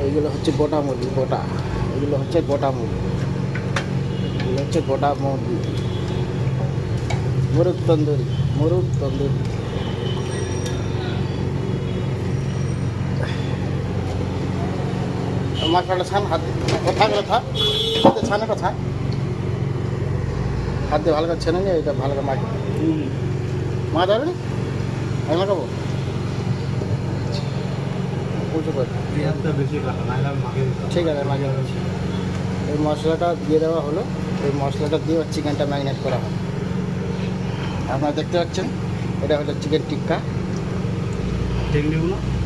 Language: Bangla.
এইগুলো হচ্ছে গোটা মুরগি, গোটা। এগুলো হচ্ছে গোটা মুরগি, এগুলো হচ্ছে গোটা মুরগি। মুরগ তন্দুরি, মুরগ তন্দুরি। মশলাটা ছান, হাত কথা গেলে থাক, হাতে ছানে কথা, হাত দিয়ে ভালো করে ছেনে নিয়ে এটা ভালো করে মাছ মাছ হবে না, আমি মাখাবো বুঝতে পারি। ঠিক আছে, মাঝে মাঝে এই মশলাটা দিয়ে দেওয়া হলো। এই মশলাটা দিয়ে চিকেনটা ম্যারিনেট করা হয়। আপনারা দেখতে পাচ্ছেন এটা হলো চিকেন টিক্কা। চিংড়িগুলো